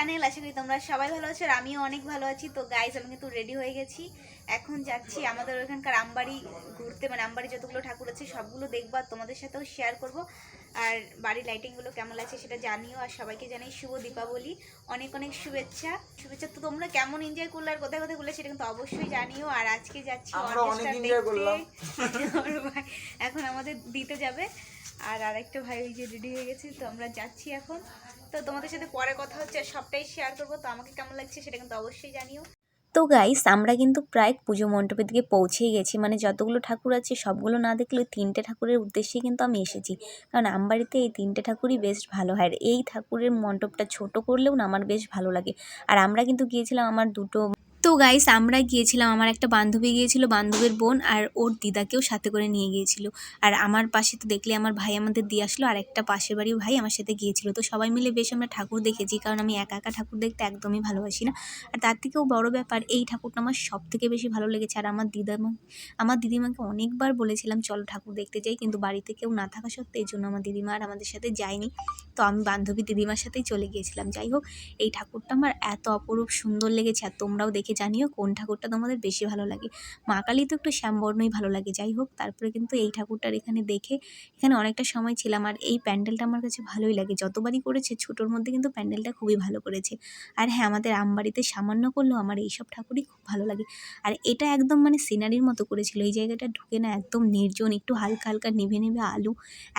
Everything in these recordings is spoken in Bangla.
চ্যানেল। আশা করি তোমরা সবাই ভালো আছো আর আমিও অনেক ভালো আছি। তো গাইস আমি কিন্তু রেডি হয়ে গেছি, এখন যাচ্ছি আমাদের ওখানকার আমবাড়ি ঘুরতে। মানে আমবাড়ি যতগুলো ঠাকুর আছে সবগুলো দেখবো আর তোমাদের সাথেও শেয়ার করব। আর বাড়ির লাইটিংগুলো কেমন লাগছে সেটা জানিও। আর সবাইকে জানাই শুভ দীপাবলি, অনেক অনেক শুভেচ্ছা। তো তোমরা কেমন এনজয় করলে আর কোথায় কোথায় ঘুরলে সেটা কিন্তু অবশ্যই জানিও। আর আজকে যাচ্ছি অর্কেস্ট্রা দেখতে। এখন আমাদের দিতে যাবে আর আরেকটা ভাই ওই যে রেডি হয়ে গেছে, তো আমরা যাচ্ছি এখন। তো তোমাদের সাথে পরে কথা হচ্ছে, সবটাই শেয়ার করবো। তো আমাকে কেমন লাগছে সেটা কিন্তু অবশ্যই জানিও। তো গাইস আমরা কিন্তু প্রায় পুজো মণ্ডপের দিকে পৌঁছেই গেছি। মানে যতগুলো ঠাকুর আছে সবগুলো না দেখলেও 3টে ঠাকুরের উদ্দেশ্যেই কিন্তু আমি এসেছি, কারণ আমবাড়িতে এই 3টে ঠাকুরই বেশ ভালো হয়। আর এই ঠাকুরের মণ্ডপটা ছোট করলেও না আমার বেশ ভালো লাগে। আর আমরা কিন্তু গিয়েছিলাম আমার দুটো, তো গাইস আমরা গিয়েছিলাম, আমার একটা বান্ধবী গিয়েছিল, বান্ধবীর বোন আর ওর দিদাকেও সাথে করে নিয়ে গিয়েছিল। আর আমার পাশে তো দেখলে আমার ভাই আমাদের দিয়ে আসলো, আর একটা পাশের বাড়ির ভাই আমার সাথে গিয়েছিল। তো সবাই মিলে বেশ আমরা ঠাকুর দেখেছি, কারণ আমি একা একা ঠাকুর দেখতে একদমই ভালোবাসি না। আর তার থেকেও বড় ব্যাপার, এই ঠাকুরটা আমার সব থেকে বেশি ভালো লেগেছে। আর আমার দিদিমাকে অনেকবার বলেছিলাম চলো ঠাকুর দেখতে যাই, কিন্তু বাড়িতে কেউ না থাকা সত্ত্বে এই জন্য আমার দিদিমা আর আমাদের সাথে যায়নি। তো আমি বান্ধবী দিদিমার সাথেই চলে গিয়েছিলাম। যাই হোক, এই ঠাকুরটা আমার এত অপরূপ সুন্দর লেগেছে। আর তোমরাও দেখে জানিও কোন ঠাকুরটা তোমাদের বেশি ভালো লাগে। মা কালী তো একটু শ্যামবর্ণই ভালো লাগে। যাই হোক, তারপরে কিন্তু এই ঠাকুরটার এখানে দেখে এখানে অনেকটা সময় ছিলাম। আর এই প্যান্ডেলটা আমার কাছে ভালোই লাগে, যতবারই করেছে ছোটোর মধ্যে কিন্তু প্যান্ডেলটা খুবই ভালো করেছে। আর হ্যাঁ, আমাদের আমবাড়িতে সামান্য করলেও আমার এইসব ঠাকুরই খুব ভালো লাগে। আর এটা একদম মানে সিনারির মতো করেছিল। এই জায়গাটা ঢুকে না একদম নির্জন, একটু হালকা হালকা নিভে নিভে আলো,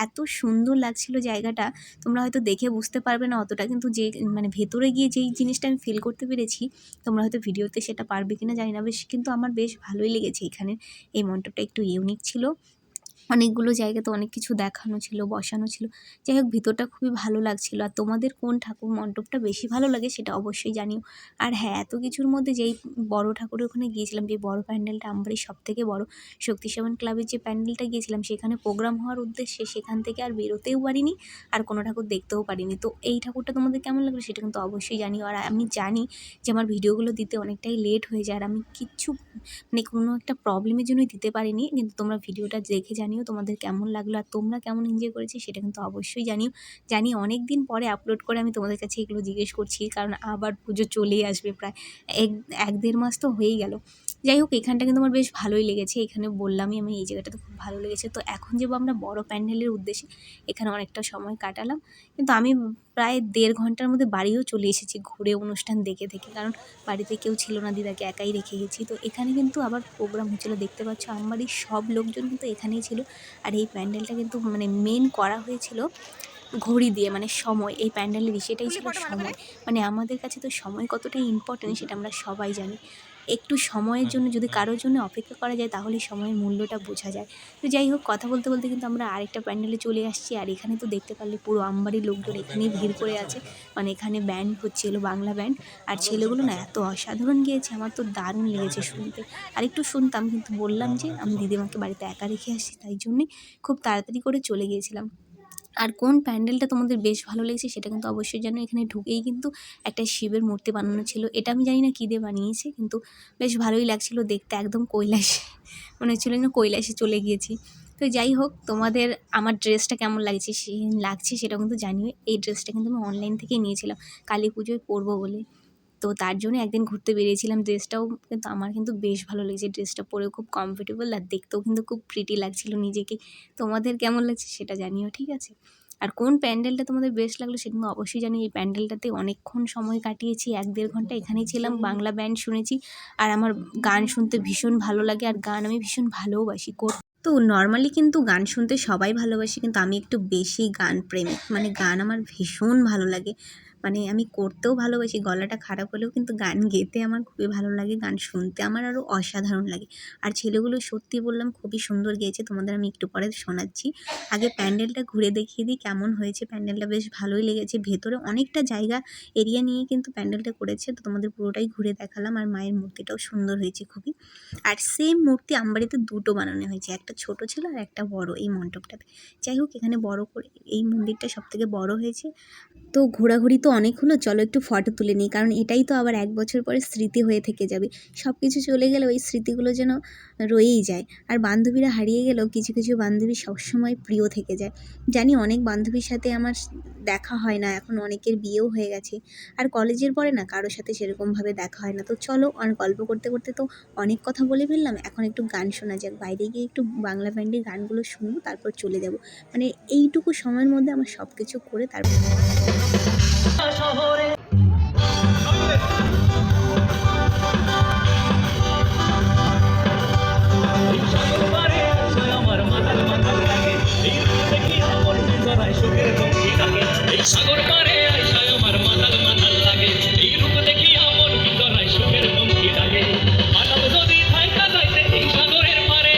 এত সুন্দর লাগছিল জায়গাটা। তোমরা হয়তো দেখে বুঝতে পারবে না অতটা, কিন্তু যে মানে ভেতরে গিয়ে যেই জিনিসটা আমি ফিল করতে পেরেছি, তোমরা হয়তো ভিডিওতে সেটা পারবে কিনা জানি না। বেশ কিন্তু আমার বেশ ভালোই লেগেছে। এখানে এই মণ্ডপটা একটু ইউনিক ছিল, অনেকগুলো জায়গাতে অনেক কিছু দেখানো ছিল, বসানো ছিল। যাই হোক, ভিতরটা খুবই ভালো লাগছিল। আর তোমাদের কোন ঠাকুর মণ্ডপটা বেশি ভালো লাগে সেটা অবশ্যই জানিও। আর হ্যাঁ, এত কিছুর মধ্যে যেই বড় ঠাকুরের ওখানে গিয়েছিলাম, যে বড় প্যান্ডেলটা আমবাড়ির সবথেকে বড় শক্তি সেবন ক্লাবের যে প্যান্ডেলটা গিয়েছিলাম, সেখানে প্রোগ্রাম হওয়ার উদ্দেশ্যে সেখান থেকে আর বেরোতেও পারিনি, আর কোনো ঠাকুর দেখতেও পারিনি। তো এই ঠাকুরটা তোমাদের কেমন লাগলো সেটা কিন্তু অবশ্যই জানিও। আর আমি জানি যে আমার ভিডিওগুলো দিতে অনেকটাই লেট হয়ে যায়, আর আমি কিচ্ছু মানে কোনো একটা প্রবলেমের জন্যই দিতে পারিনি। কিন্তু তোমরা ভিডিওটা দেখে জানিও তোমাদের কেমন লাগলো, আর তোমরা কেমন এনজয় করেছি সেটা কিন্তু অবশ্যই জানিও। জানি অনেক দিন পরে আপলোড করে আমি তোমাদের কাছে এগুলো জিজ্ঞেস করছি, কারণ আবার পুজো চলেই আসবে, প্রায় এক দেড় মাস তো হয়েই গেল। যাই হোক, এখানটা কিন্তু আমার বেশ ভালোই লেগেছে। এখানে বললামই আমি, এই জায়গাটা তো খুব ভালো লেগেছে। তো এখন যাবো আমরা বড় প্যান্ডেলের উদ্দেশ্যে, এখানে অনেকটা সময় কাটালাম। কিন্তু আমি প্রায় 1.5 ঘন্টার মধ্যে বাড়িও চলে এসেছি ঘুরে অনুষ্ঠান দেখে দেখে, কারণ বাড়িতে কেউ ছিল না, দিদাকে একাই রেখে গেছি। তো এখানে কিন্তু আবার প্রোগ্রাম হচ্ছিলো, দেখতে পাচ্ছ আমবাড়ির সব লোকজন কিন্তু এখানেই ছিল। আর এই প্যান্ডেলটা কিন্তু মানে মেন করা হয়েছিল ঘড়ি দিয়ে, মানে সময়। এই প্যান্ডেলের বিষয়টাই ছিল সময়। মানে আমাদের কাছে তো সময় কতটা ইম্পর্টেন্ট সেটা আমরা সবাই জানি। একটু সময়ের জন্য যদি কারোর জন্য অপেক্ষা করা যায়, তাহলে সময়ের মূল্যটা বোঝা যায়। তো যাই হোক, কথা বলতে বলতে কিন্তু আমরা আরেকটা প্যান্ডেলে চলে আসছি। আর এখানে তো দেখতে পারলে পুরো আমবাড়ির লোকজন এখানেই ভিড় করে আছে। মানে এখানে ব্যান্ড হচ্ছিল, বাংলা ব্যান্ড। আর ছেলেগুলো না এত অসাধারণ গিয়েছে, আমার তো দারুণ লেগেছে শুনতে। আর একটু শুনতাম, কিন্তু বললাম যে আমি দিদিমাকে বাড়িতে একা রেখে আসছি, তাই জন্যে খুব তাড়াতাড়ি করে চলে গিয়েছিলাম। আর কোন প্যান্ডেলটা তোমাদের বেশ ভালো লেগেছে সেটা কিন্তু অবশ্যই জানো। এখানে ঢুকেই কিন্তু একটা শিবের মূর্তি বানানো ছিল, এটা আমি জানি না কী দিয়ে বানিয়েছে, কিন্তু বেশ ভালোই লাগছিল দেখতে, একদম কৈলাসে মনে হচ্ছিল না কৈলাসে চলে গিয়েছি। তো যাই হোক, তোমাদের আমার ড্রেসটা কেমন লাগছে সেটা কিন্তু জানিও। এই ড্রেসটা কিন্তু আমি অনলাইন থেকে নিয়েছিলাম কালী পুজোয় পরবো বলে। তো তার জন্য একদিন ঘুরতে বেরিয়েছিলাম, ড্রেসটাও কিন্তু আমার কিন্তু বেশ ভালো লেগেছে। ড্রেসটা পরেও খুব কমফোর্টেবল, আর দেখতেও কিন্তু খুব প্রিটি লাগছিল নিজেকে। তোমাদের কেমন লাগছে সেটা জানিও, ঠিক আছে? আর কোন প্যান্ডেলটা তোমাদের বেস্ট লাগলো সেটা কিন্তু অবশ্যই জানিও। এই প্যান্ডেলটাতে অনেকক্ষণ সময় কাটিয়েছি, 1-1.5 ঘন্টা এখানেই ছিলাম, বাংলা ব্যান্ড শুনেছি। আর আমার গান শুনতে ভীষণ ভালো লাগে, আর গান আমি ভীষণ ভালোবাসি। তো নর্মালি কিন্তু গান শুনতে সবাই ভালোবাসি, কিন্তু আমি একটু বেশি গান প্রেমিক। মানে গান আমার ভীষণ ভালো লাগে, মানে আমি করতেও ভালোবাসি। গলাটা খারাপ হলেও কিন্তু গান গেতে আমার খুবই ভালো লাগে, গান শুনতে আমার আরও অসাধারণ লাগে। আর ছেলেগুলো সত্যি বললাম খুবই সুন্দর গেয়েছে, তোমাদের আমি একটু পরে শোনাচ্ছি। আগে প্যান্ডেলটা ঘুরে দেখিয়ে দিই কেমন হয়েছে। প্যান্ডেলটা বেশ ভালোই লেগেছে, ভেতরে অনেকটা জায়গা এরিয়া নিয়ে কিন্তু প্যান্ডেলটা করেছে। তো তোমাদের পুরোটাই ঘুরে দেখালাম। আর মায়ের মূর্তিটাও সুন্দর হয়েছে খুবই। আর সেম মূর্তি আমবাড়িতে দুটো বানানো হয়েছে, একটা ছোট ছিল আর একটা বড় এই মণ্ডপটাতে। যাই হোক, এখানে বড় করে এই মন্দিরটা সবথেকে বড় হয়েছে। তো ঘোরাঘুরি তো অনেক হলো, চলো একটু ফটো তুলে নিই, কারণ এটাই তো আবার 1 বছর পরে স্মৃতি হয়ে থেকে যাবে। সব কিছু চলে গেলে ওই স্মৃতিগুলো যেন রয়েই যায়। আর বান্ধবীরা হারিয়ে গেলেও কিছু কিছু বান্ধবী সবসময় প্রিয় থেকে যায়। জানি অনেক বান্ধবীর সাথে আমার দেখা হয় না, এখন অনেকের বিয়েও হয়ে গেছে। আর কলেজের পরে না কারোর সাথে সেরকমভাবে দেখা হয় না। তো চলো, আর গল্প করতে করতে তো অনেক কথা বলে ফেললাম, এখন একটু গান শোনা যাক। বাইরে গিয়ে একটু বাংলা ব্যান্ডের গানগুলো শুনবো, তারপর চলে যাব। মানে এইটুকু সময়ের মধ্যে আমার সব কিছু করে তারপর সাগর পারে আইসায় আমার মাতাল মাতাল লাগে, এই রূপ দেখি আমার ভিতরায় সুখের পঙ্খী লাগে। মাতাল যদি থাইকা যাইতে এই সাগরের পারে,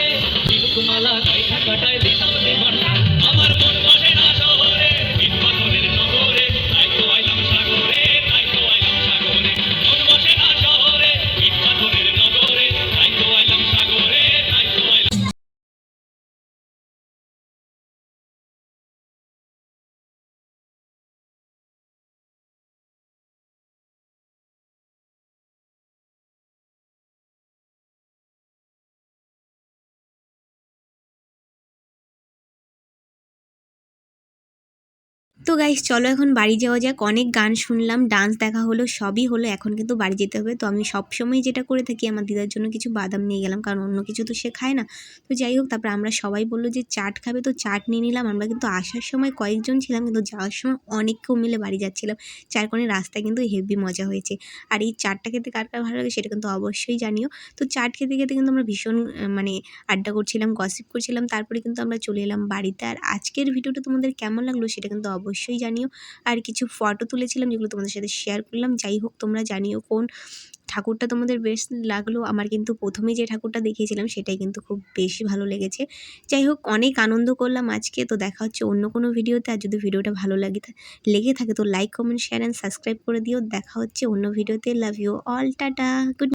দিলকুমালা গাইথা কাটায় দিতাম দিবানা। আমার মন বসে না শহরে, ইট পাথরের নগরে, তাই তো আইলাম সাগরে, তাই তো আইলাম সাগরে। মন বসে না শহরে, ইট পাথরের নগরে, তাই তো আইলাম সাগরে, তাই তো আইলাম। তো গাইস চলো এখন বাড়ি যাওয়া যাক। অনেক গান শুনলাম, ডান্স দেখা হলো, সবই হলো, এখন কিন্তু বাড়ি যেতে হবে। তো আমি সবসময় যেটা করে থাকি, আমার দিদার জন্য কিছু বাদাম নিয়ে গেলাম, কারণ অন্য কিছু তো সে খায় না। তো যাই হোক, তারপর আমরা সবাই বললো যে চাট খাবে, তো চাট নিয়ে নিলাম। আমরা কিন্তু আসার সময় কয়েকজন ছিলাম, কিন্তু যাওয়ার সময় অনেকেও মিলে বাড়ি যাচ্ছিলাম। চারকোণের রাস্তায় কিন্তু হেভি মজা হয়েছে। আর এই চাটটা খেতে কার কার ভালো লাগে সেটা কিন্তু অবশ্যই জানিও। তো চাট খেতে খেতে কিন্তু আমরা ভীষণ মানে আড্ডা করছিলাম, গসিপ করছিলাম, তারপরে কিন্তু আমরা চলে এলাম বাড়িতে। আর আজকের ভিডিওটা তোমাদের কেমন লাগলো সেটা কিন্তু অবশ্যই জানিও। আর কিছু ফটো তুলেছিলাম যেগুলো তোমাদের সাথে শেয়ার করলাম। যাই হোক, তোমরা জানিও কোন ঠাকুরটা তোমাদের বেশ লাগলো। আমার কিন্তু প্রথমে যে ঠাকুরটা দেখিয়েছিলাম সেটাই কিন্তু খুব বেশি ভালো লেগেছে। যাই হোক, অনেক আনন্দ করলাম আজকে। তো দেখা হচ্ছে অন্য কোনো ভিডিওতে। আর যদি ভিডিওটা ভালো লেগে থাকে তো like, comment, share and subscribe করে দিও। দেখা হচ্ছে অন্য ভিডিওতে। Love you all, tata, good.